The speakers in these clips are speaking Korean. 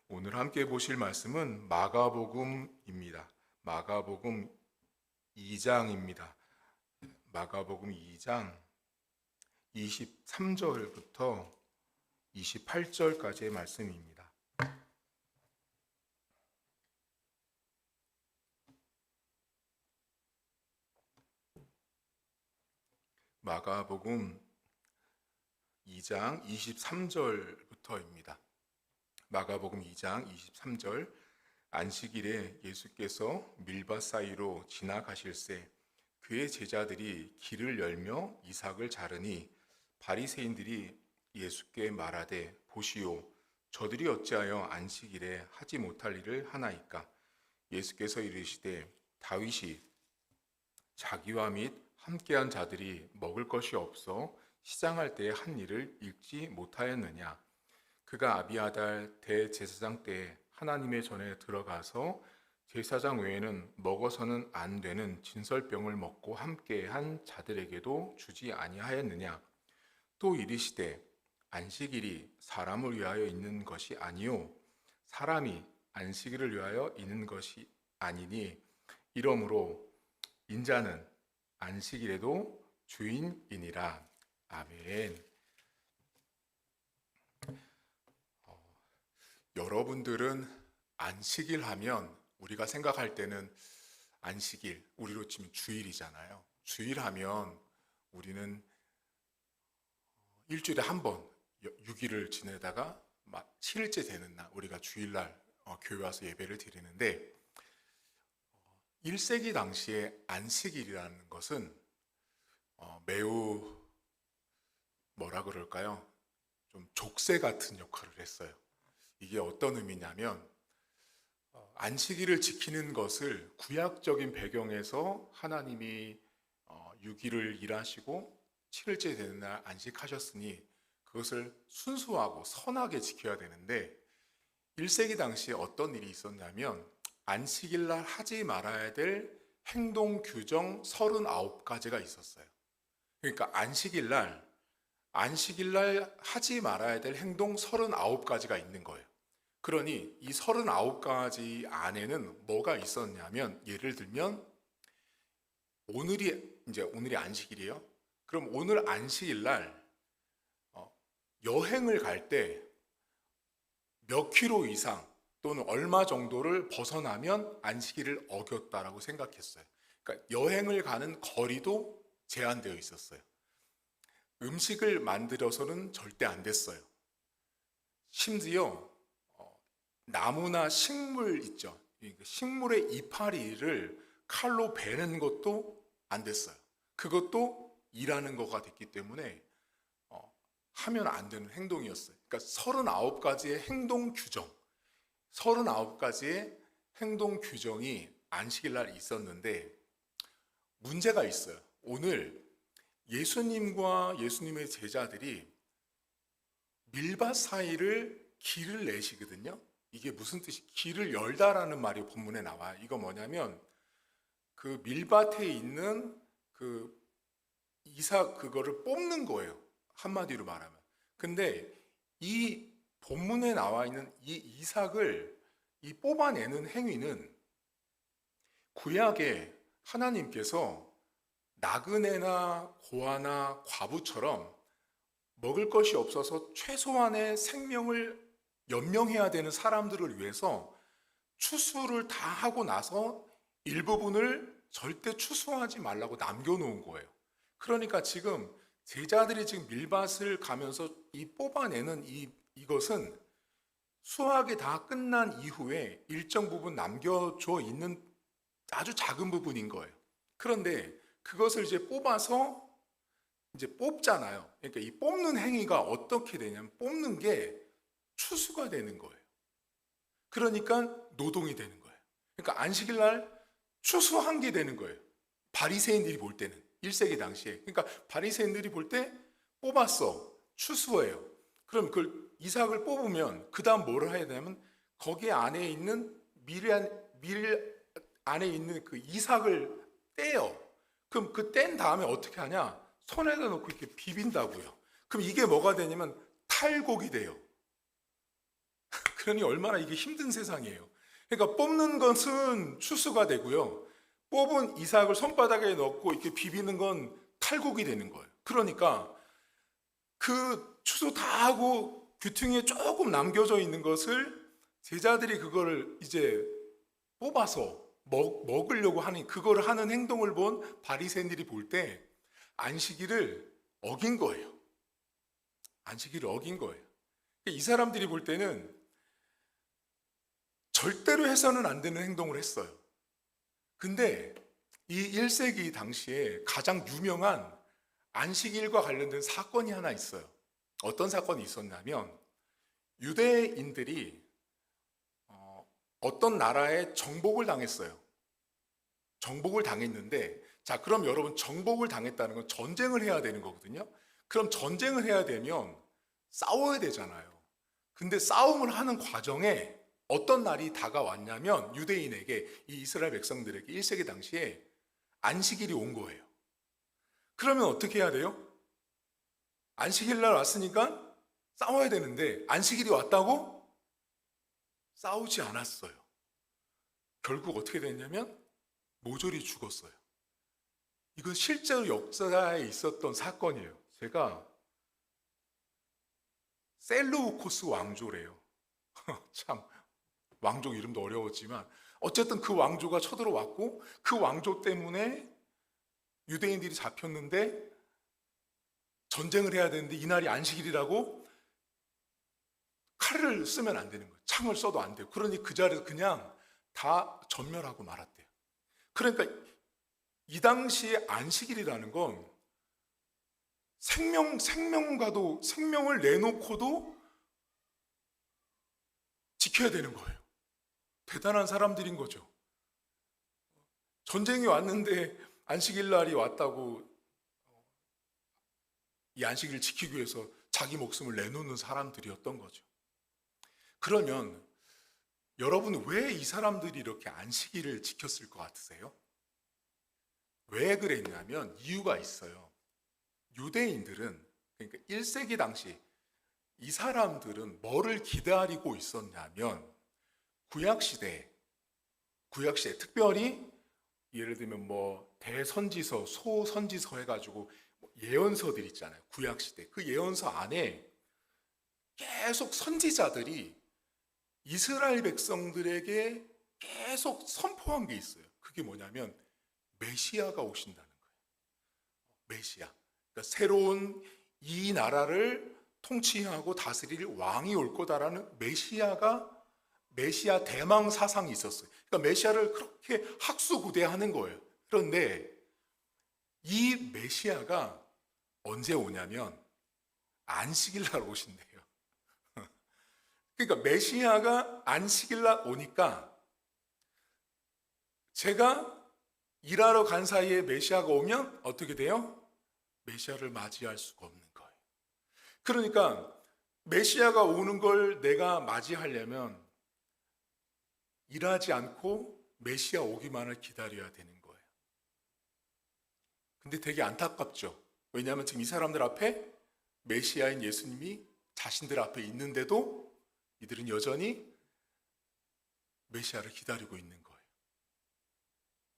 오늘 함께 보실 말씀은 마가복음입니다. 마가복음 2장입니다. 마가복음 2장 23절부터 28절까지의 말씀입니다. 마가복음 2장 23절부터입니다. 마가복음 2장 23절. 안식일에 예수께서 밀밭 사이로 지나가실새 그의 제자들이 길을 열며 이삭을 자르니 바리새인들이 예수께 말하되 보시오, 저들이 어찌하여 안식일에 하지 못할 일을 하나이까? 예수께서 이르시되 다윗이 자기와 및 함께한 자들이 먹을 것이 없어 시장할 때에 한 일을 읽지 못하였느냐? 그가 아비아달 대제사장 때에 하나님의 전에 들어가서 제사장 외에는 먹어서는 안 되는 진설병을 먹고 함께한 자들에게도 주지 아니하였느냐? 또 이르시되 안식일이 사람을 위하여 있는 것이 아니요 사람이 안식일을 위하여 있는 것이 아니니 이러므로 인자는 안식일에도 주인이니라. 아멘. 여러분들은 안식일 하면 우리가 생각할 때는 안식일, 우리로 치면 주일이잖아요. 주일 하면 우리는 일주일에 한 번 6일을 지내다가 7일째 되는 날 우리가 주일날 교회 와서 예배를 드리는데 1세기 당시에 안식일이라는 것은 매우 뭐라 그럴까요? 좀 족쇄 같은 역할을 했어요. 이게 어떤 의미냐면 안식일을 지키는 것을 구약적인 배경에서 하나님이 6일을 일하시고 7일째 되는 날 안식하셨으니 그것을 순수하고 선하게 지켜야 되는데 1세기 당시에 어떤 일이 있었냐면 안식일 날 하지 말아야 될 행동 규정 39가지가 있었어요. 그러니까 안식일 날 하지 말아야 될 행동 39가지가 있는 거예요. 그러니 이 39가지 안에는 뭐가 있었냐면 예를 들면 오늘이 안식일이에요. 그럼 오늘 안식일 날 여행을 갈 때 몇 킬로 이상 또는 얼마 정도를 벗어나면 안식일을 어겼다라고 생각했어요. 그러니까 여행을 가는 거리도 제한되어 있었어요. 음식을 만들어서는 절대 안 됐어요. 심지어 나무나 식물 있죠. 식물의 이파리를 칼로 베는 것도 안 됐어요. 그것도 일하는 거가 됐기 때문에 하면 안 되는 행동이었어요. 그러니까 39가지의 행동 규정, 39가지의 행동 규정이 안식일 날 있었는데 문제가 있어요. 오늘 예수님과 예수님의 제자들이 밀밭 사이를 길을 내시거든요. 이게 무슨 뜻이? 길을 열다라는 말이 본문에 나와요. 이거 뭐냐면 그 밀밭에 있는 그 이삭 그거를 뽑는 거예요. 한마디로 말하면. 근데 이 본문에 나와 있는 이 이삭을 이 뽑아내는 행위는 구약에 하나님께서 나그네나 고아나 과부처럼 먹을 것이 없어서 최소한의 생명을 연명해야 되는 사람들을 위해서 추수를 다 하고 나서 일부분을 절대 추수하지 말라고 남겨놓은 거예요. 그러니까 지금 제자들이 지금 밀밭을 가면서 이 뽑아내는 이것은 수확이 다 끝난 이후에 일정 부분 남겨져 있는 아주 작은 부분인 거예요. 그런데 그것을 이제 뽑아서 이제 뽑잖아요. 그러니까 이 뽑는 행위가 어떻게 되냐면 뽑는 게 추수가 되는 거예요. 그러니까 노동이 되는 거예요. 그러니까 안식일 날 추수한 게 되는 거예요. 바리새인들이 볼 때는 1세기 당시에. 그러니까 바리새인들이 볼 때 뽑았어. 추수해요. 그럼 그 이삭을 뽑으면 그 다음 뭐를 해야 되냐면 거기 안에 있는 밀 안에 있는 그 이삭을 떼요. 그럼 그 뗀 다음에 어떻게 하냐? 손에다 놓고 이렇게 비빈다고요. 그럼 이게 뭐가 되냐면 탈곡이 돼요. 그러니 얼마나 이게 힘든 세상이에요. 그러니까 뽑는 것은 추수가 되고요. 뽑은 이삭을 손바닥에 넣고 이렇게 비비는 건 탈곡이 되는 거예요. 그러니까 그 추수 다 하고 귀퉁이에 조금 남겨져 있는 것을 제자들이 그거를 이제 뽑아서 먹으려고 하는, 그거를 하는 행동을 본 바리새인들이 볼 때 안식일을 어긴 거예요. 안식일을 어긴 거예요. 이 사람들이 볼 때는 절대로 해서는 안 되는 행동을 했어요. 근데 이 1세기 당시에 가장 유명한 안식일과 관련된 사건이 하나 있어요. 어떤 사건이 있었냐면 유대인들이 어떤 나라에 정복을 당했어요. 정복을 당했는데, 자, 그럼 여러분, 정복을 당했다는 건 전쟁을 해야 되는 거거든요. 그럼 전쟁을 해야 되면 싸워야 되잖아요. 근데 싸움을 하는 과정에 어떤 날이 다가왔냐면 유대인에게, 이 이스라엘 백성들에게 1세기 당시에 안식일이 온 거예요. 그러면 어떻게 해야 돼요? 안식일 날 왔으니까 싸워야 되는데 안식일이 왔다고? 싸우지 않았어요. 결국 어떻게 됐냐면 모조리 죽었어요. 이건 실제로 역사에 있었던 사건이에요. 제가 셀루코스 왕조래요. 참, 왕조 이름도 어려웠지만 어쨌든 그 왕조가 쳐들어왔고, 그 왕조 때문에 유대인들이 잡혔는데 전쟁을 해야 되는데 이날이 안식일이라고 칼을 쓰면 안 되는 거예요. 창을 써도 안 돼요. 그러니 그 자리에서 그냥 다 전멸하고 말았대요. 그러니까 이 당시에 안식일이라는 건 생명을 내놓고도 지켜야 되는 거예요. 대단한 사람들인 거죠. 전쟁이 왔는데 안식일 날이 왔다고 이 안식일을 지키기 위해서 자기 목숨을 내놓는 사람들이었던 거죠. 그러면 여러분은 왜 이 사람들이 이렇게 안식일을 지켰을 것 같으세요? 왜 그랬냐면 이유가 있어요. 유대인들은, 그러니까 1세기 당시 이 사람들은 뭐를 기다리고 있었냐면 구약시대 특별히 예를 들면 뭐 대선지서, 소선지서 해가지고 예언서들 있잖아요. 구약시대 그 예언서 안에 계속 선지자들이 이스라엘 백성들에게 계속 선포한 게 있어요. 그게 뭐냐면 메시아가 오신다는 거예요. 메시아. 그러니까 새로운 이 나라를 통치하고 다스릴 왕이 올 거다라는 메시아 대망 사상이 있었어요. 그러니까 메시아를 그렇게 학수고대하는 거예요. 그런데 이 메시아가 언제 오냐면 안식일 날 오신대요. 그러니까 메시아가 안식일 날 오니까 제가 일하러 간 사이에 메시아가 오면 어떻게 돼요? 메시아를 맞이할 수가 없는 거예요. 그러니까 메시아가 오는 걸 내가 맞이하려면 일하지 않고 메시아 오기만을 기다려야 되는 거예요. 근데 되게 안타깝죠. 왜냐하면 지금 이 사람들 앞에 메시아인 예수님이 자신들 앞에 있는데도 이들은 여전히 메시아를 기다리고 있는 거예요.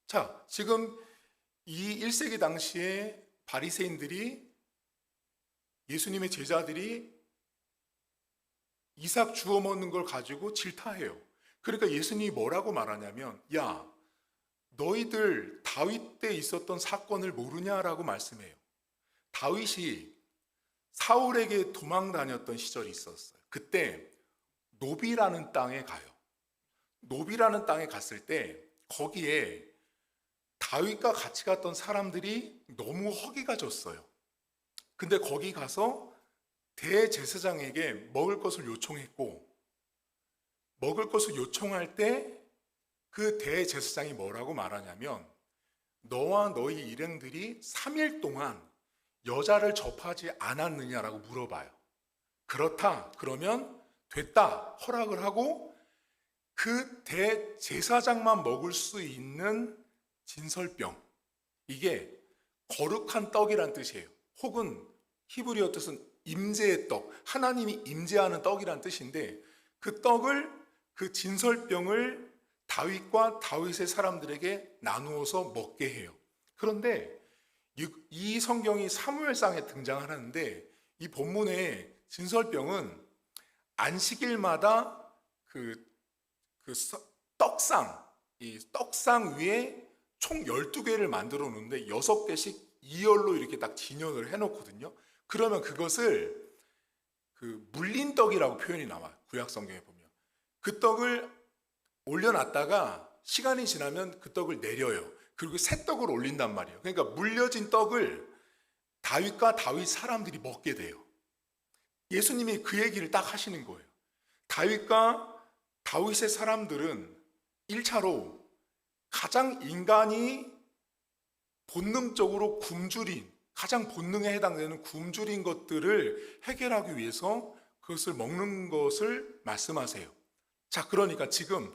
자, 지금 이 1세기 당시에 바리새인들이, 예수님의 제자들이 이삭 주워 먹는 걸 가지고 질타해요. 그러니까 예수님이 뭐라고 말하냐면, 야, 너희들 다윗 때 있었던 사건을 모르냐라고 말씀해요. 다윗이 사울에게 도망 다녔던 시절이 있었어요. 그때 노비라는 땅에 가요. 노비라는 땅에 갔을 때 거기에 다윗과 같이 갔던 사람들이 너무 허기가 졌어요. 근데 거기 가서 대제사장에게 먹을 것을 요청했고, 먹을 것을 요청할 때 그 대제사장이 뭐라고 말하냐면, 너와 너희 일행들이 3일 동안 여자를 접하지 않았느냐라고 물어봐요. 그렇다 그러면 됐다 허락을 하고, 그 대제사장만 먹을 수 있는 진설병, 이게 거룩한 떡이란 뜻이에요. 혹은 히브리어 뜻은 임재의 떡, 하나님이 임재하는 떡이란 뜻인데, 그 떡을, 그 진설병을 다윗과 다윗의 사람들에게 나누어서 먹게 해요. 그런데 이 성경이 사무엘상에 등장하는데 이 본문의 진설병은 안식일마다 그 떡상, 이 떡상 위에 총 12개를 만들어 놓는데 6개씩 2열로 이렇게 딱 진열을 해 놓거든요. 그러면 그것을 그 물린 떡이라고 표현이 나와요. 구약 성경에 보면. 그 떡을 올려놨다가 시간이 지나면 그 떡을 내려요. 그리고 새 떡을 올린단 말이에요. 그러니까 물려진 떡을 다윗과 다윗 사람들이 먹게 돼요. 예수님이 그 얘기를 딱 하시는 거예요. 다윗과 다윗의 사람들은 1차로 가장 인간이 본능적으로 굶주린, 가장 본능에 해당되는 굶주린 것들을 해결하기 위해서 그것을 먹는 것을 말씀하세요. 자, 그러니까 지금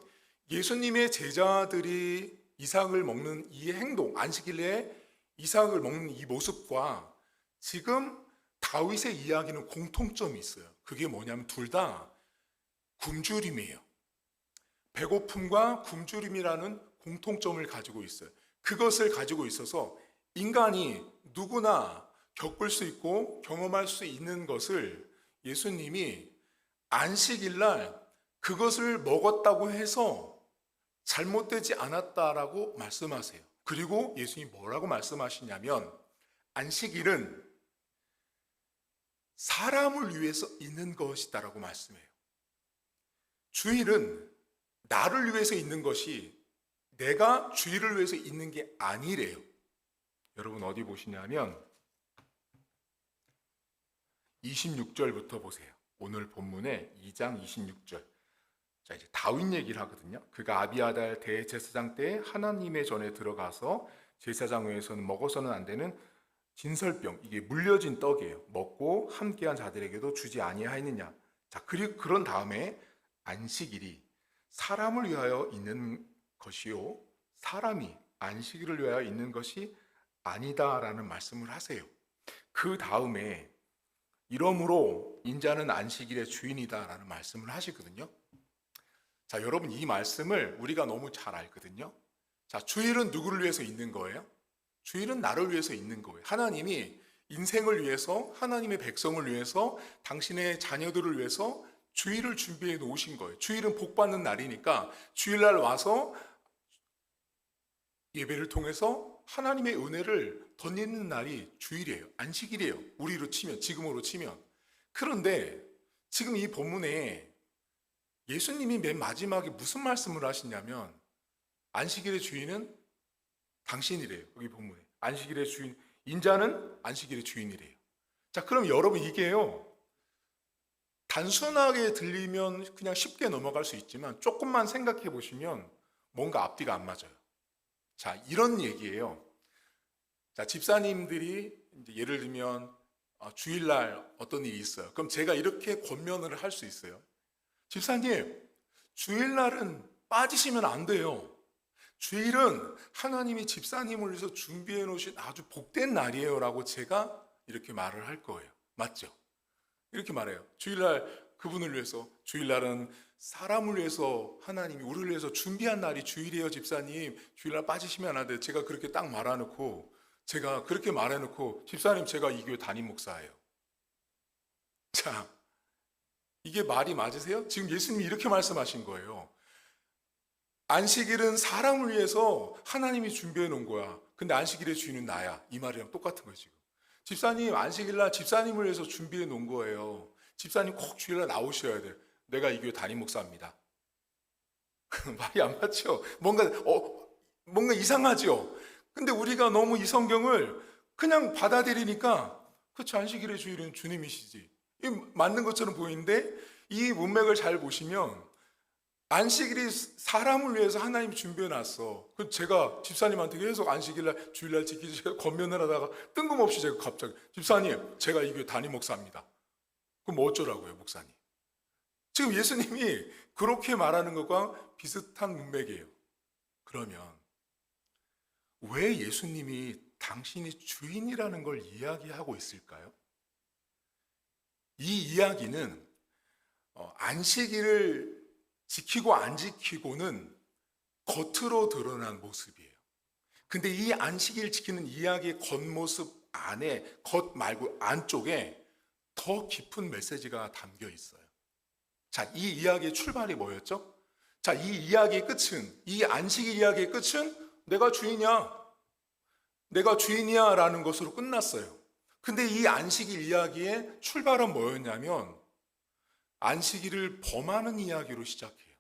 예수님의 제자들이 이삭을 먹는 이 행동, 안식일에 이삭을 먹는 이 모습과 지금 다윗의 이야기는 공통점이 있어요. 그게 뭐냐면 둘 다 굶주림이에요. 배고픔과 굶주림이라는 공통점을 가지고 있어요. 그것을 가지고 있어서 인간이 누구나 겪을 수 있고 경험할 수 있는 것을 예수님이 안식일날 그것을 먹었다고 해서 잘못되지 않았다라고 말씀하세요. 그리고 예수님이 뭐라고 말씀하시냐면 안식일은 사람을 위해서 있는 것이다라고 말씀해요. 주일은 나를 위해서 있는 것이 내가 주일을 위해서 있는 게 아니래요. 여러분 어디 보시냐면 26절부터 보세요. 오늘 본문의 2장 26절. 자, 이제 다윗 얘기를 하거든요. 그가 아비아달 대제사장 때 하나님의 전에 들어가서 제사장회에서는 먹어서는 안 되는 진설병, 이게 물려진 떡이에요. 먹고 함께한 자들에게도 주지 아니하였느냐. 자, 그리고 그런 다음에 안식일이 사람을 위하여 있는 것이요, 사람이 안식일을 위하여 있는 것이 아니다라는 말씀을 하세요. 그 다음에 이러므로 인자는 안식일의 주인이다라는 말씀을 하시거든요. 자, 여러분 이 말씀을 우리가 너무 잘 알거든요. 자, 주일은 누구를 위해서 있는 거예요? 주일은 나를 위해서 있는 거예요. 하나님이 인생을 위해서, 하나님의 백성을 위해서, 당신의 자녀들을 위해서 주일을 준비해 놓으신 거예요. 주일은 복 받는 날이니까 주일날 와서 예배를 통해서 하나님의 은혜를 덧입는 날이 주일이에요. 안식일이에요. 우리로 치면, 지금으로 치면. 그런데 지금 이 본문에 예수님이 맨 마지막에 무슨 말씀을 하시냐면 안식일의 주인은 당신이래요. 여기 본문에. 안식일의 주인, 인자는 안식일의 주인이래요. 자, 그럼 여러분 이게요, 단순하게 들리면 그냥 쉽게 넘어갈 수 있지만 조금만 생각해 보시면 뭔가 앞뒤가 안 맞아요. 자, 이런 얘기예요. 자, 집사님들이 이제 예를 들면 주일날 어떤 일이 있어요. 그럼 제가 이렇게 권면을 할 수 있어요. 집사님, 주일날은 빠지시면 안 돼요. 주일은 하나님이 집사님을 위해서 준비해 놓으신 아주 복된 날이에요 라고 제가 이렇게 말을 할 거예요. 맞죠? 이렇게 말해요. 주일날 그분을 위해서, 주일날은 사람을 위해서 하나님이 우리를 위해서 준비한 날이 주일이에요 집사님. 주일날 빠지시면 안 돼요. 제가 그렇게 딱 말해놓고, 제가 그렇게 말해놓고, 집사님 제가 이 교회 담임 목사예요. 자, 이게 말이 맞으세요? 지금 예수님이 이렇게 말씀하신 거예요. 안식일은 사람을 위해서 하나님이 준비해 놓은 거야. 근데 안식일의 주인은 나야. 이 말이랑 똑같은 거예요 지금. 집사님, 안식일날 집사님을 위해서 준비해 놓은 거예요. 집사님 꼭 주일날 나오셔야 돼요. 내가 이 교회 담임 목사입니다. 말이 안 맞죠? 뭔가 이상하죠? 근데 우리가 너무 이 성경을 그냥 받아들이니까, 그렇죠, 안식일의 주일은 주님이시지, 이 맞는 것처럼 보이는데, 이 문맥을 잘 보시면 안식일이 사람을 위해서 하나님이 준비해놨어. 제가 집사님한테 계속 안식일날 주일날 지키지 제가 권면을 하다가 뜬금없이 제가 갑자기 집사님 제가 이 교회 담임 목사입니다. 그럼 뭐 어쩌라고요 목사님? 지금 예수님이 그렇게 말하는 것과 비슷한 문맥이에요. 그러면 왜 예수님이 당신이 주인이라는 걸 이야기하고 있을까요? 이 이야기는 안식일을 지키고 안 지키고는 겉으로 드러난 모습이에요. 근데 이 안식일 지키는 이야기의 겉모습 안에, 겉 말고 안쪽에 더 깊은 메시지가 담겨 있어요. 자, 이 이야기의 출발이 뭐였죠? 자, 이 이야기의 끝은, 이 안식일 이야기의 끝은 내가 주인이야. 내가 주인이야 라는 것으로 끝났어요. 근데 이 안식일 이야기의 출발은 뭐였냐면 안식일을 범하는 이야기로 시작해요.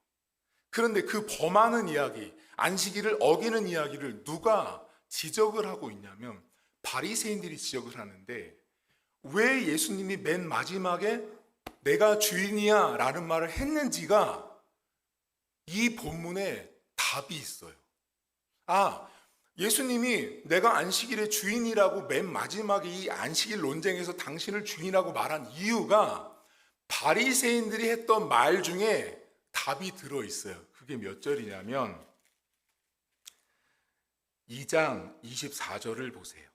그런데 그 범하는 이야기, 안식일을 어기는 이야기를 누가 지적을 하고 있냐면 바리새인들이 지적을 하는데, 왜 예수님이 맨 마지막에 내가 주인이야 라는 말을 했는지가 이 본문에 답이 있어요. 예수님이 내가 안식일의 주인이라고 맨 마지막에 이 안식일 논쟁에서 당신을 주인이라고 말한 이유가 바리새인들이 했던 말 중에 답이 들어있어요. 그게 몇 절이냐면 2장 24절을 보세요.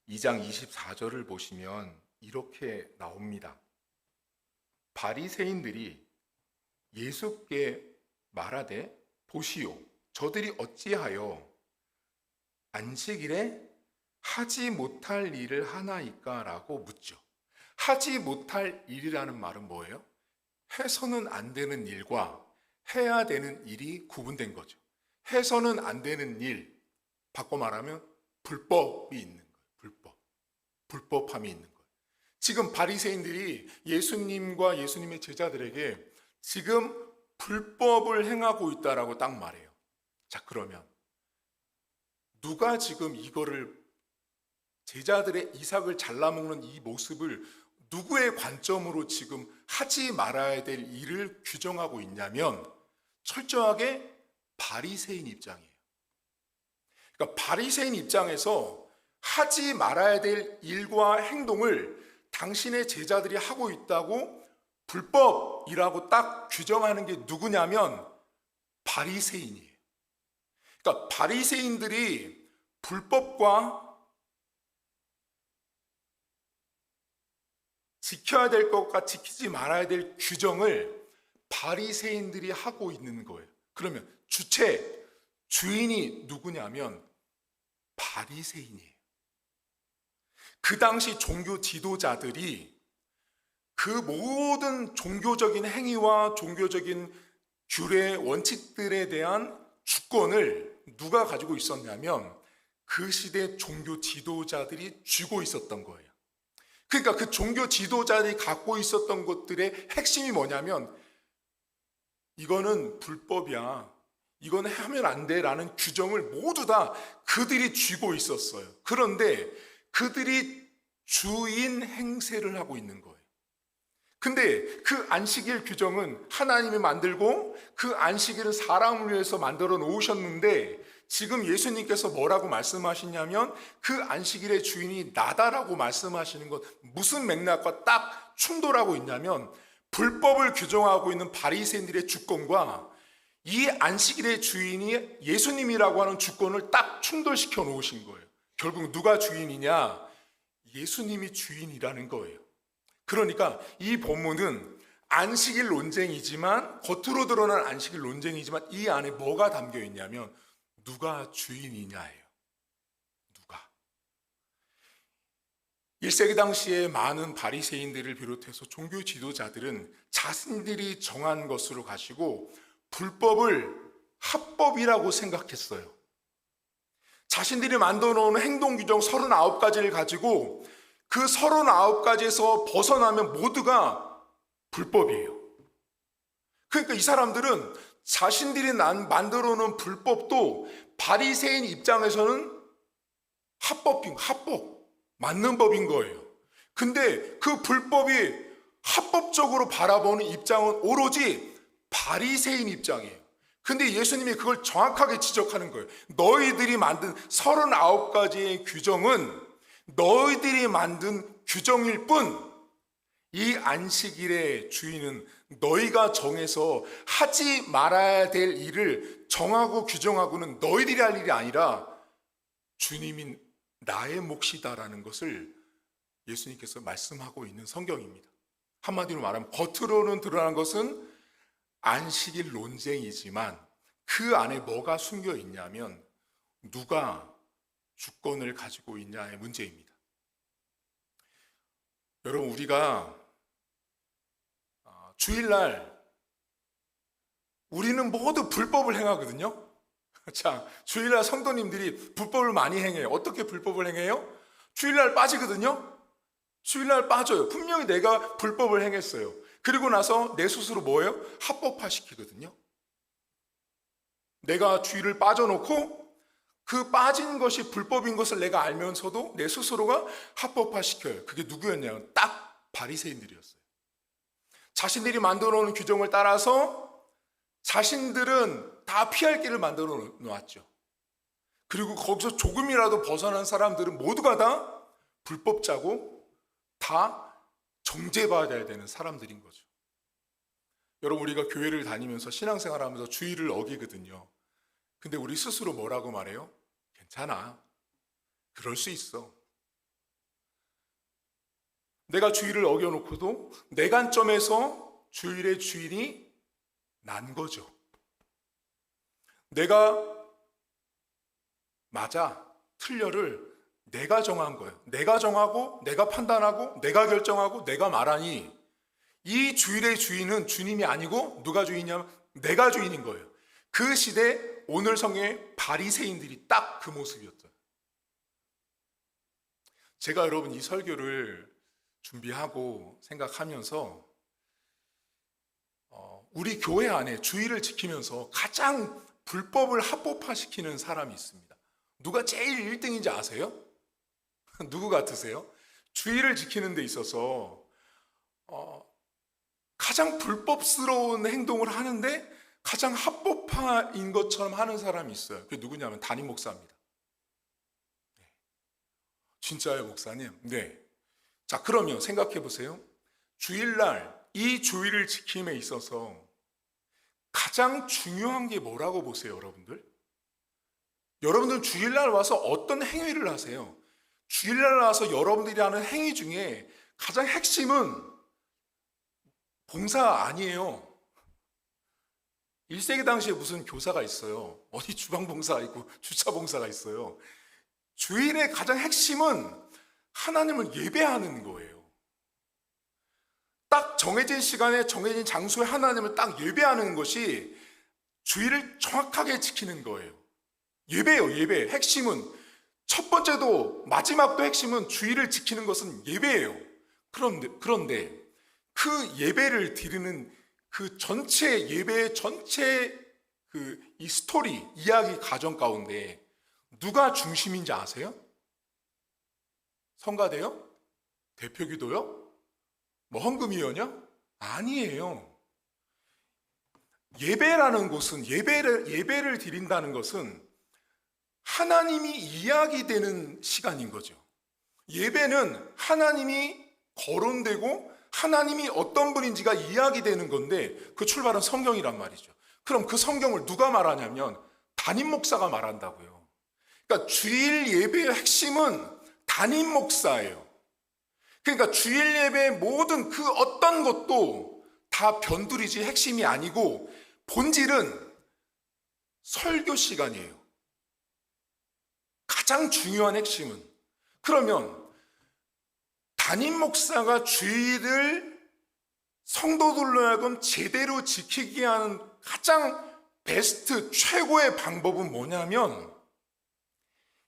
2장 24절을 보시면 이렇게 나옵니다. 바리새인들이 예수께 말하되 보시오, 저들이 어찌하여 안식일에 하지 못할 일을 하나이까? 라고 묻죠. 하지 못할 일이라는 말은 뭐예요? 해서는 안 되는 일과 해야 되는 일이 구분된 거죠. 해서는 안 되는 일, 바꿔 말하면 불법이 있는 거예요. 불법함이 있는 거예요. 지금 바리새인들이 예수님과 예수님의 제자들에게 지금 불법을 행하고 있다라고 딱 말해요. 자, 그러면 누가 지금 이거를, 제자들의 이삭을 잘라먹는 이 모습을 누구의 관점으로 지금 하지 말아야 될 일을 규정하고 있냐면 철저하게 바리새인 입장이에요. 그러니까 바리새인 입장에서 하지 말아야 될 일과 행동을 당신의 제자들이 하고 있다고 불법이라고 딱 규정하는 게 누구냐면 바리새인이에요. 그러니까 바리새인들이 불법과 지켜야 될 것과 지키지 말아야 될 규정을 바리새인들이 하고 있는 거예요. 그러면 주인이 누구냐면 바리새인이에요. 그 당시 종교 지도자들이 그 모든 종교적인 행위와 종교적인 규례, 원칙들에 대한 주권을 누가 가지고 있었냐면 그 시대 종교 지도자들이 쥐고 있었던 거예요. 그러니까 그 종교 지도자들이 갖고 있었던 것들의 핵심이 뭐냐면 이거는 불법이야, 이건 하면 안 돼라는 규정을 모두 다 그들이 쥐고 있었어요. 그런데 그들이 주인 행세를 하고 있는 거예요. 근데 그 안식일 규정은 하나님이 만들고 그 안식일은 사람을 위해서 만들어 놓으셨는데 지금 예수님께서 뭐라고 말씀하시냐면 그 안식일의 주인이 나다라고 말씀하시는 것, 무슨 맥락과 딱 충돌하고 있냐면 불법을 규정하고 있는 바리새인들의 주권과 이 안식일의 주인이 예수님이라고 하는 주권을 딱 충돌시켜 놓으신 거예요. 결국 누가 주인이냐? 예수님이 주인이라는 거예요. 그러니까 이 본문은 안식일 논쟁이지만, 겉으로 드러난 안식일 논쟁이지만 이 안에 뭐가 담겨 있냐면 누가 주인이냐예요. 누가. 1세기 당시에 많은 바리새인들을 비롯해서 종교 지도자들은 자신들이 정한 것으로 가지고 불법을 합법이라고 생각했어요. 자신들이 만들어 놓은 행동 규정 39가지를 가지고 그 39가지에서 벗어나면 모두가 불법이에요. 그러니까 이 사람들은 자신들이 만들어 놓은 불법도 바리새인 입장에서는 합법, 맞는 법인 거예요. 근데 그 불법이 합법적으로 바라보는 입장은 오로지 바리새인 입장이에요. 근데 예수님이 그걸 정확하게 지적하는 거예요. 너희들이 만든 39가지의 규정은 너희들이 만든 규정일 뿐, 이 안식일의 주인은 너희가 정해서 하지 말아야 될 일을 정하고 규정하고는 너희들이 할 일이 아니라 주님이 나의 몫이다라는 것을 예수님께서 말씀하고 있는 성경입니다. 한마디로 말하면 겉으로는 드러난 것은 안식일 논쟁이지만 그 안에 뭐가 숨겨 있냐면 누가 주권을 가지고 있냐의 문제입니다. 여러분, 우리가 주일날 우리는 모두 불법을 행하거든요. 자, 주일날 성도님들이 불법을 많이 행해요. 어떻게 불법을 행해요? 주일날 빠지거든요. 주일날 빠져요. 분명히 내가 불법을 행했어요. 그리고 나서 내 스스로 뭐예요? 합법화시키거든요. 내가 주일을 빠져놓고 그 빠진 것이 불법인 것을 내가 알면서도 내 스스로가 합법화시켜요. 그게 누구였냐면 딱 바리새인들이었어요. 자신들이 만들어 놓은 규정을 따라서 자신들은 다 피할 길을 만들어 놓았죠. 그리고 거기서 조금이라도 벗어난 사람들은 모두가 다 불법자고 다 정죄받아야 되는 사람들인 거죠. 여러분, 우리가 교회를 다니면서 신앙생활하면서 주의를 어기거든요. 근데 우리 스스로 뭐라고 말해요? 괜찮아. 그럴 수 있어. 내가 주의를 어겨놓고도 내 관점에서 주일의 주인이 난 거죠. 내가 맞아, 틀려를 내가 정한 거예요. 내가 정하고, 내가 판단하고, 내가 결정하고, 내가 말하니 이 주일의 주인은 주님이 아니고 누가 주인이냐면 내가 주인인 거예요. 그 시대 오늘 성경의 바리새인들이 딱 그 모습이었죠. 제가 여러분 이 설교를 준비하고 생각하면서 우리 교회 안에 주의를 지키면서 가장 불법을 합법화시키는 사람이 있습니다. 누가 제일 1등인지 아세요? 누구 같으세요? 주의를 지키는 데 있어서 가장 불법스러운 행동을 하는데 가장 합법화인 것처럼 하는 사람이 있어요. 그게 누구냐면 담임 목사입니다. 진짜요, 목사님? 네. 자, 그러면 생각해 보세요. 주일날 이 주의를 지킴에 있어서 가장 중요한 게 뭐라고 보세요, 여러분들? 여러분들 주일날 와서 어떤 행위를 하세요? 주일날 와서 여러분들이 하는 행위 중에 가장 핵심은 봉사 아니에요. 1세기 당시에 무슨 교사가 있어요. 어디 주방봉사가 있고 주차봉사가 있어요. 주일의 가장 핵심은 하나님을 예배하는 거예요. 딱 정해진 시간에 정해진 장소에 하나님을 딱 예배하는 것이 주일을 정확하게 지키는 거예요. 예배예요, 예배. 핵심은 첫 번째도 마지막도 핵심은 주일을 지키는 것은 예배예요. 그런데 그 예배를 드리는 그 전체 예배의 전체 이 스토리, 이야기 과정 가운데 누가 중심인지 아세요? 성가대요? 대표기도요? 뭐 헌금위원이요? 아니에요. 예배라는 것은 예배를 드린다는 것은 하나님이 이야기되는 시간인 거죠. 예배는 하나님이 거론되고 하나님이 어떤 분인지가 이야기되는 건데 그 출발은 성경이란 말이죠. 그럼 그 성경을 누가 말하냐면 담임 목사가 말한다고요. 그러니까 주일 예배의 핵심은 담임 목사예요. 그러니까 주일 예배의 모든 그 어떤 것도 다 변두리지 핵심이 아니고 본질은 설교 시간이에요. 가장 중요한 핵심은. 그러면 담임 목사가 주일을 성도들로 하여금 제대로 지키게 하는 가장 베스트 최고의 방법은 뭐냐면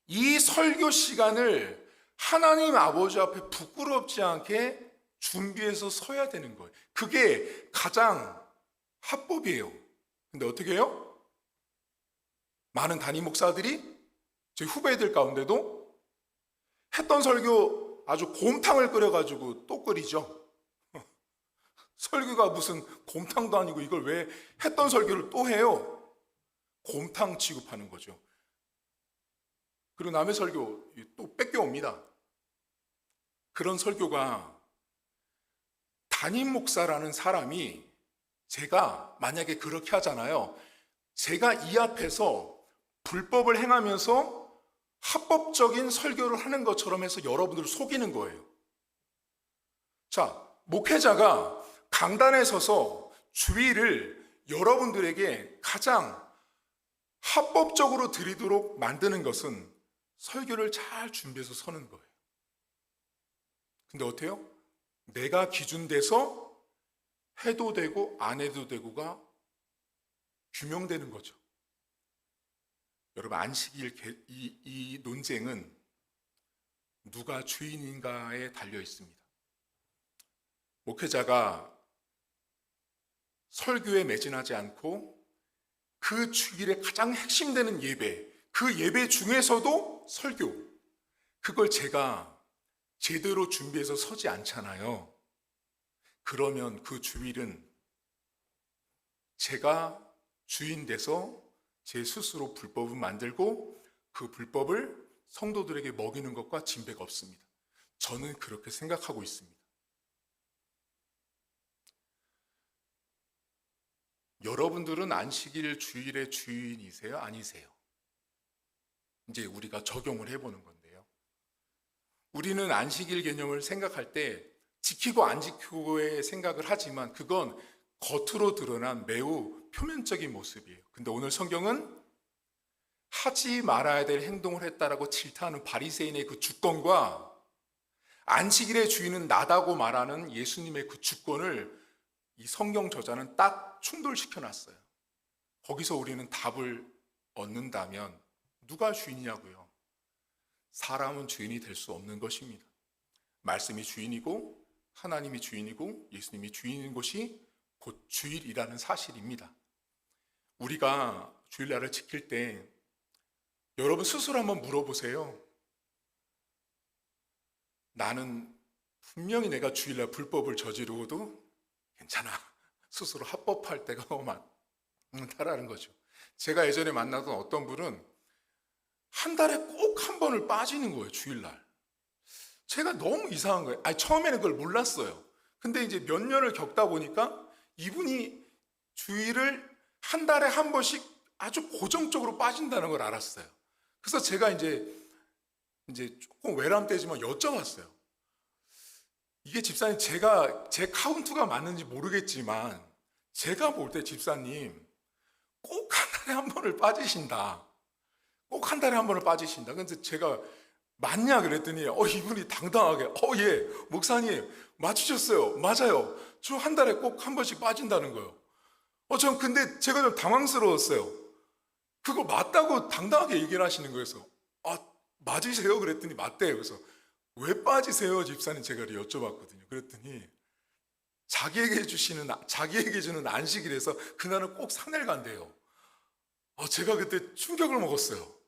이 설교 시간을 하나님 아버지 앞에 부끄럽지 않게 준비해서 서야 되는 거예요. 그게 가장 합법이에요. 근데 어떻게 해요? 많은 담임 목사들이 저희 후배들 가운데도 했던 설교 아주 곰탕을 끓여가지고 또 끓이죠. 설교가 무슨 곰탕도 아니고 이걸 왜 했던 설교를 또 해요? 곰탕 취급하는 거죠. 그리고 남의 설교 또 뺏겨옵니다. 그런 설교가 담임 목사라는 사람이 제가 만약에 그렇게 하잖아요. 제가 이 앞에서 불법을 행하면서 합법적인 설교를 하는 것처럼 해서 여러분들을 속이는 거예요. 자, 목회자가 강단에 서서 주의를 여러분들에게 가장 합법적으로 드리도록 만드는 것은 설교를 잘 준비해서 서는 거예요. 근데 어때요? 내가 기준돼서 해도 되고 안 해도 되고가 규명되는 거죠. 여러분, 안식일 이 논쟁은 누가 주인인가에 달려 있습니다. 목회자가 설교에 매진하지 않고 그 주일에 가장 핵심되는 예배, 그 예배 중에서도 설교, 그걸 제가 제대로 준비해서 서지 않잖아요. 그러면 그 주일은 제가 주인 돼서 제 스스로 불법을 만들고 그 불법을 성도들에게 먹이는 것과 진배가 없습니다. 저는 그렇게 생각하고 있습니다. 여러분들은 안식일 주일의 주인이세요? 아니세요? 이제 우리가 적용을 해보는 건데요. 우리는 안식일 개념을 생각할 때 지키고 안 지키고의 생각을 하지만 그건 겉으로 드러난 매우 표면적인 모습이에요. 근데 오늘 성경은 하지 말아야 될 행동을 했다라고 질타하는 바리새인의 그 주권과 안식일의 주인은 나다고 말하는 예수님의 그 주권을 이 성경 저자는 딱 충돌시켜 놨어요. 거기서 우리는 답을 얻는다면 누가 주인이냐고요? 사람은 주인이 될 수 없는 것입니다. 말씀이 주인이고 하나님이 주인이고 예수님이 주인인 것이 곧 주일이라는 사실입니다. 우리가 주일날을 지킬 때 여러분 스스로 한번 물어보세요. 나는 분명히 내가 주일날 불법을 저지르고도 괜찮아. 스스로 합법할 때가 너무 많다라는 거죠. 제가 예전에 만나던 어떤 분은 한 달에 꼭 한 번을 빠지는 거예요, 주일날. 제가 너무 이상한 거예요. 처음에는 그걸 몰랐어요. 근데 이제 몇 년을 겪다 보니까 이분이 주일을 한 달에 한 번씩 아주 고정적으로 빠진다는 걸 알았어요. 그래서 제가 이제 조금 외람되지만 여쭤봤어요. 이게 집사님, 제 카운트가 맞는지 모르겠지만 제가 볼 때 집사님 꼭 한 달에 한 번을 빠지신다. 꼭 한 달에 한 번을 빠지신다. 근데 제가 맞냐 그랬더니 이분이 당당하게 예, 목사님 맞추셨어요. 맞아요. 저 한 달에 꼭 한 번씩 빠진다는 거예요. 전 근데 제가 좀 당황스러웠어요. 그거 맞다고 당당하게 얘기를 하시는 거여서 맞으세요? 그랬더니 맞대요. 그래서 왜 빠지세요, 집사님? 제가 여쭤봤거든요. 그랬더니 자기에게 주는 안식일에서 그날은 꼭 산을 간대요. 제가 그때 충격을 먹었어요.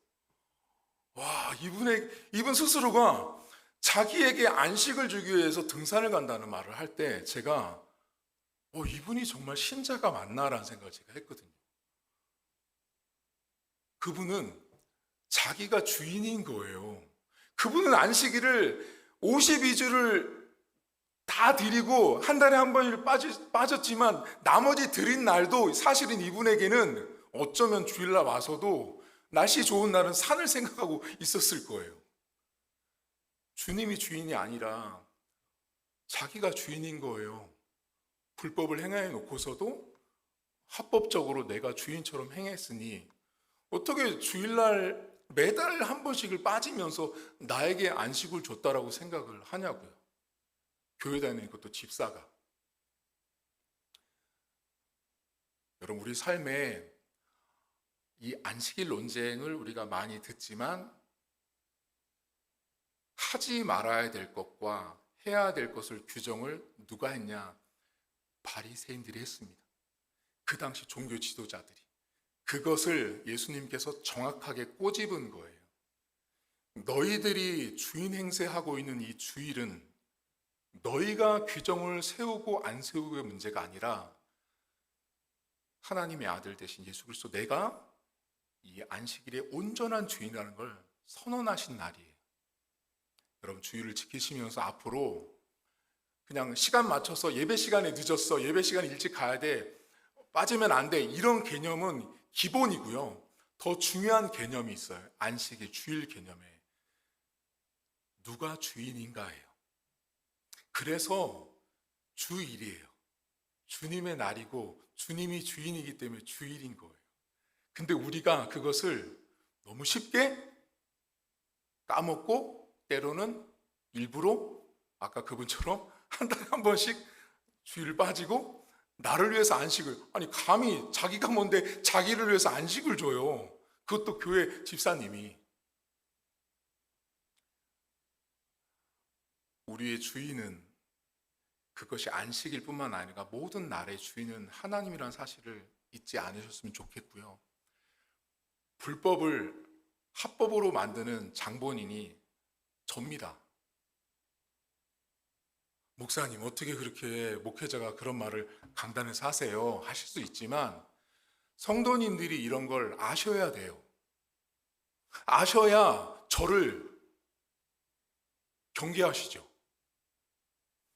와, 이분 스스로가 자기에게 안식을 주기 위해서 등산을 간다는 말을 할 때 제가 이분이 정말 신자가 맞나라는 생각을 제가 했거든요. 그분은 자기가 주인인 거예요. 그분은 안식일을 52주를 다 드리고 한 달에 한 번을 빠졌지만 나머지 드린 날도 사실은 이분에게는 어쩌면 주일날 와서도 날씨 좋은 날은 산을 생각하고 있었을 거예요. 주님이 주인이 아니라 자기가 주인인 거예요. 불법을 행해 놓고서도 합법적으로 내가 주인처럼 행했으니 어떻게 주일날 매달 한 번씩을 빠지면서 나에게 안식을 줬다라고 생각을 하냐고요. 교회 다니는 것도 집사가. 여러분, 우리 삶에 이 안식일 논쟁을 우리가 많이 듣지만 하지 말아야 될 것과 해야 될 것을 규정을 누가 했냐? 바리새인들이 했습니다. 그 당시 종교 지도자들이. 그것을 예수님께서 정확하게 꼬집은 거예요. 너희들이 주인 행세하고 있는 이 주일은 너희가 규정을 세우고 안 세우고의 문제가 아니라 하나님의 아들 되신 예수 그리스도, 내가 이 안식일의 온전한 주인이라는 걸 선언하신 날이에요. 여러분, 주일을 지키시면서 앞으로 그냥 시간 맞춰서 예배 시간에 늦었어, 예배 시간에 일찍 가야 돼, 빠지면 안 돼, 이런 개념은 기본이고요. 더 중요한 개념이 있어요. 안식일, 주일 개념에 누가 주인인가예요. 그래서 주일이에요. 주님의 날이고 주님이 주인이기 때문에 주일인 거예요. 근데 우리가 그것을 너무 쉽게 까먹고 때로는 일부러 아까 그분처럼 한 달에 한 번씩 주일 빠지고 나를 위해서 안식을, 아니 감히 자기가 뭔데 자기를 위해서 안식을 줘요. 그것도 교회 집사님이. 우리의 주인은 그것이 안식일 뿐만 아니라 모든 날의 주인은 하나님이라는 사실을 잊지 않으셨으면 좋겠고요. 불법을 합법으로 만드는 장본인이 접니다. 목사님 어떻게 그렇게 목회자가 그런 말을 강단에서 하세요? 하실 수 있지만 성도님들이 이런 걸 아셔야 돼요. 아셔야 저를 경계하시죠.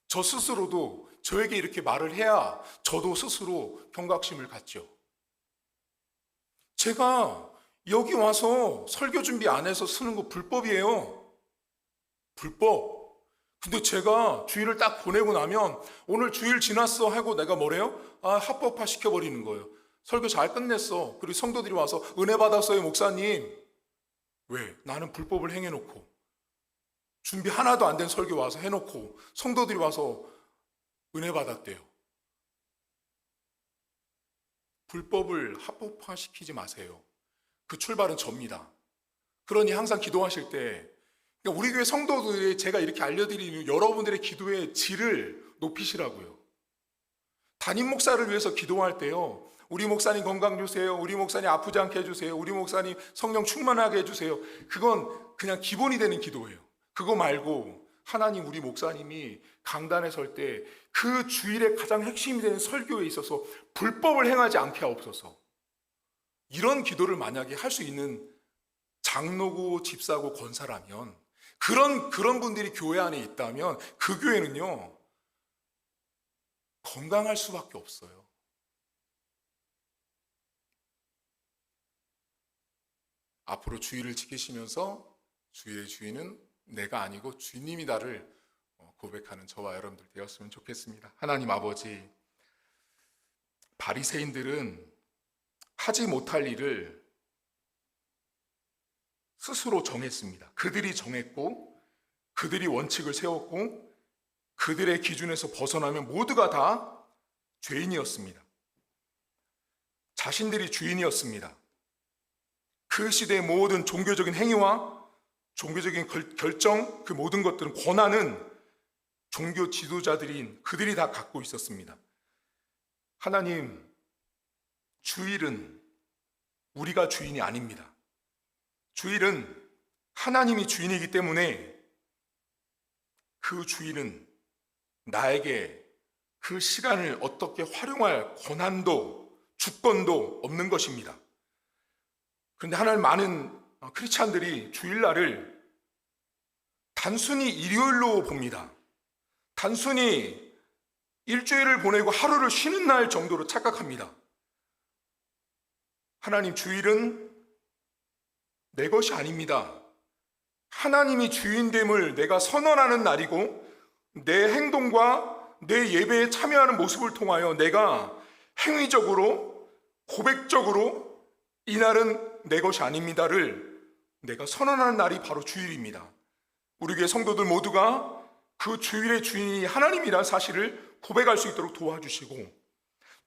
저 스스로도 저에게 이렇게 말을 해야 저도 스스로 경각심을 갖죠. 제가 여기 와서 설교 준비 안 해서 쓰는 거 불법이에요. 불법. 근데 제가 주일을 딱 보내고 나면 오늘 주일 지났어 하고 내가 뭐래요? 합법화 시켜버리는 거예요. 설교 잘 끝냈어. 그리고 성도들이 와서 은혜 받았어요 목사님. 왜? 나는 불법을 행해놓고 준비 하나도 안 된 설교 와서 해놓고 성도들이 와서 은혜 받았대요. 불법을 합법화시키지 마세요. 그 출발은 접니다. 그러니 항상 기도하실 때 우리 교회 성도들이 제가 이렇게 알려드리는 여러분들의 기도의 질을 높이시라고요. 담임 목사를 위해서 기도할 때요. 우리 목사님 건강 주세요. 우리 목사님 아프지 않게 해주세요. 우리 목사님 성령 충만하게 해주세요. 그건 그냥 기본이 되는 기도예요. 그거 말고 하나님 우리 목사님이 강단에 설 때 그 주일의 가장 핵심이 되는 설교에 있어서 불법을 행하지 않게 하옵소서. 이런 기도를 만약에 할 수 있는 장로고 집사고 권사라면 그런 분들이 교회 안에 있다면 그 교회는요 건강할 수밖에 없어요. 앞으로 주일을 지키시면서 주의 주인은 내가 아니고 주님이다를 고백하는 저와 여러분들 되었으면 좋겠습니다. 하나님 아버지, 바리새인들은 하지 못할 일을 스스로 정했습니다. 그들이 정했고 그들이 원칙을 세웠고 그들의 기준에서 벗어나면 모두가 다 죄인이었습니다. 자신들이 주인이었습니다. 그 시대의 모든 종교적인 행위와 종교적인 결정, 그 모든 것들은 권한은 종교 지도자들인 그들이 다 갖고 있었습니다. 하나님, 주일은 우리가 주인이 아닙니다. 주일은 하나님이 주인이기 때문에 그 주일은 나에게 그 시간을 어떻게 활용할 권한도 주권도 없는 것입니다. 그런데 하나님, 많은 크리스찬들이 주일날을 단순히 일요일로 봅니다. 단순히 일주일을 보내고 하루를 쉬는 날 정도로 착각합니다. 하나님, 주일은 내 것이 아닙니다. 하나님이 주인됨을 내가 선언하는 날이고 내 행동과 내 예배에 참여하는 모습을 통하여 내가 행위적으로 고백적으로 이 날은 내 것이 아닙니다를 내가 선언하는 날이 바로 주일입니다. 우리 교회 성도들 모두가 그 주일의 주인이 하나님이라는 사실을 고백할 수 있도록 도와주시고,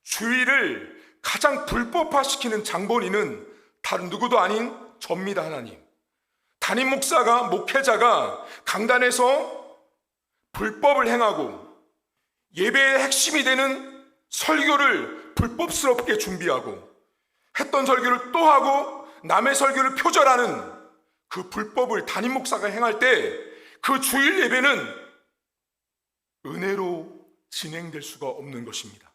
주일을 가장 불법화시키는 장본인은 다른 누구도 아닌 접니다. 하나님, 담임 목사가, 목회자가 강단에서 불법을 행하고 예배의 핵심이 되는 설교를 불법스럽게 준비하고 했던 설교를 또 하고 남의 설교를 표절하는 그 불법을 담임 목사가 행할 때 그 주일 예배는 은혜로 진행될 수가 없는 것입니다.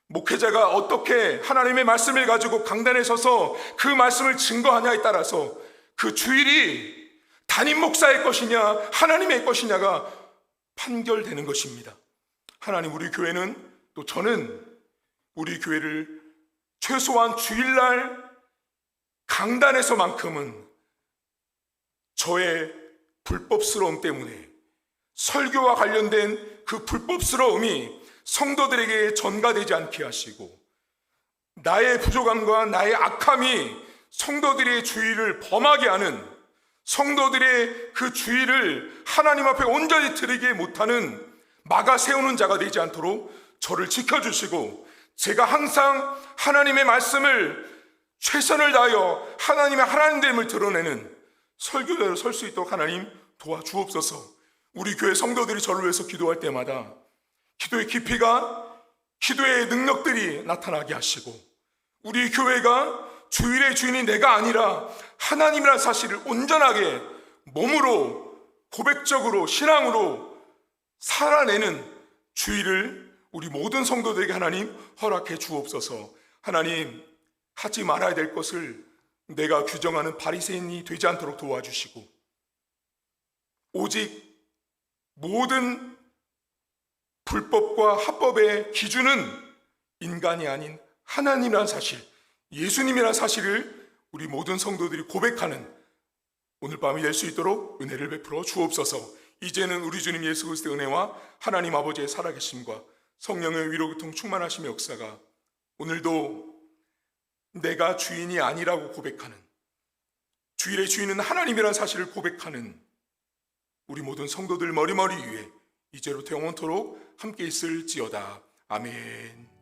목회자가 어떻게 하나님의 말씀을 가지고 강단에 서서 그 말씀을 증거하냐에 따라서 그 주일이 담임 목사의 것이냐 하나님의 것이냐가 판결되는 것입니다. 하나님, 우리 교회는, 또 저는 우리 교회를 최소한 주일날 강단에서만큼은 저의 불법스러움 때문에 설교와 관련된 그 불법스러움이 성도들에게 전가되지 않게 하시고, 나의 부족함과 나의 악함이 성도들의 주의를 범하게 하는, 성도들의 그 주의를 하나님 앞에 온전히 드리게 못하는 막아 세우는 자가 되지 않도록 저를 지켜주시고, 제가 항상 하나님의 말씀을 최선을 다하여 하나님의 하나님됨을 드러내는 설교자로 설 수 있도록 하나님 도와주옵소서. 우리 교회 성도들이 저를 위해서 기도할 때마다 기도의 깊이가, 기도의 능력들이 나타나게 하시고, 우리 교회가 주일의 주인이 내가 아니라 하나님이라는 사실을 온전하게 몸으로, 고백적으로, 신앙으로 살아내는 주일을 우리 모든 성도들에게 하나님 허락해 주옵소서. 하나님, 하지 말아야 될 것을 내가 규정하는 바리새인이 되지 않도록 도와주시고, 오직 모든 불법과 합법의 기준은 인간이 아닌 하나님이라는 사실, 예수님이라는 사실을 우리 모든 성도들이 고백하는 오늘 밤이 될 수 있도록 은혜를 베풀어 주옵소서. 이제는 우리 주님 예수 그리스도의 은혜와 하나님 아버지의 살아계심과 성령의 위로교통 충만하심의 역사가 오늘도 내가 주인이 아니라고 고백하는, 주일의 주인은 하나님이라는 사실을 고백하는 우리 모든 성도들 머리머리 위에 이제로부터 영원토록 함께 있을지어다. 아멘.